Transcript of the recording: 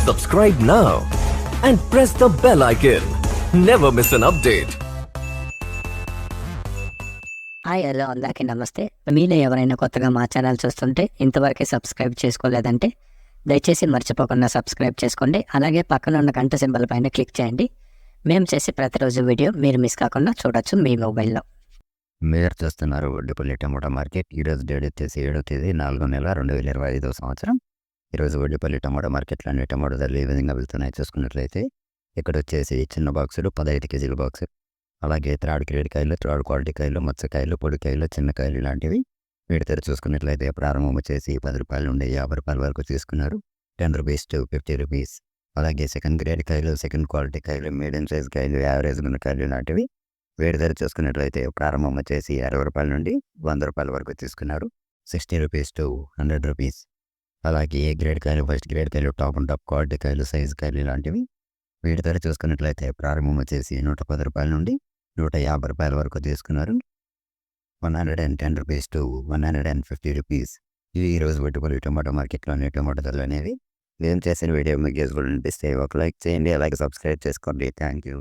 Subscribe now and press the bell icon. Never miss an update. Hi hello అందరికీ నమస్తే. మీలో ఎవరైనా కొత్తగా మా ఛానల్ చూస్తుంటే ఇంతవరకు సబ్స్క్రైబ్ చేసుకోలేదంటే దయచేసి మర్చిపోకుండా సబ్స్క్రైబ్ చేసుకోండి. అలాగే పక్కన ఉన్న గంట సింబల్ పైన క్లిక్ చేయండి. మేము చేసే ప్రతిరోజు వీడియో మీరు మిస్ కాకుండా చూడొచ్చు మీ మొబైల్లో. మీరు చూస్తున్నారు వడ్డీపల్లి టమోటా మార్కెట్. ఈరోజు డేట్ వచ్చేసి 7వ తేదీ 4వ నెల 2025 సంవత్సరం. ఈరోజు వడ్డీపల్లి టమోటా మార్కెట్లో అన్ని టమోటా ధరలు ఏ విధంగా వెళ్తున్నాయి చూసుకున్నట్లయితే ఇక్కడ వచ్చేసి చిన్న బాక్సులు 15 కేజీల బాక్సు, అలాగే థర్డ్ గ్రేడ్ కాయలు, థర్డ్ క్వాలిటీ కాయలు, మత్స్యకాయలు, పొడికాయలు, చిన్నకాయలు ఇలాంటివి వీటి ధర చూసుకున్నట్లయితే ప్రారంభం వచ్చేసి 10 రూపాయల నుండి 50 రూపాయల వరకు తీసుకున్నారు. 10 రూపీస్ టు 50 రూపీస్. అలాగే సెకండ్ గ్రేడ్ కాయలు, సెకండ్ క్వాలిటీ కాయలు, మీడియం సైజ్ కాయలు, యావరేజ్ ఉన్న కాయలు ఇలాంటివి వీటి ధర చూసుకున్నట్లయితే ప్రారంభం వచ్చేసి 60 రూపాయల నుండి 100 రూపాయల వరకు తీసుకున్నారు. 60 రూపీస్ టు 100 రూపీస్. అలాగే ఏ గ్రేడ్ కాయలు, ఫస్ట్ గ్రేడ్ కాయలు, టాప్ అండ్ టాప్ క్వాలిటీ కాయలు, సైజ్ కాయలు ఇలాంటివి వీటి ధర చూసుకున్నట్లయితే ప్రారంభం వచ్చేసి 110 రూపాయల నుండి 150 రూపాయల వరకు తీసుకున్నారు. 110 రూపీస్ టు 150 రూపీస్. ఇది ఈరోజు వడ్డీపల్లి టమాటో మార్కెట్లోని టమాటో ధరలు అనేవి. నేను చేసిన వీడియో మీకు యూజ్ఫుల్ అనిపిస్తే ఒక లైక్ చేయండి, అలాగే సబ్స్క్రైబ్ చేసుకోండి. Thank you.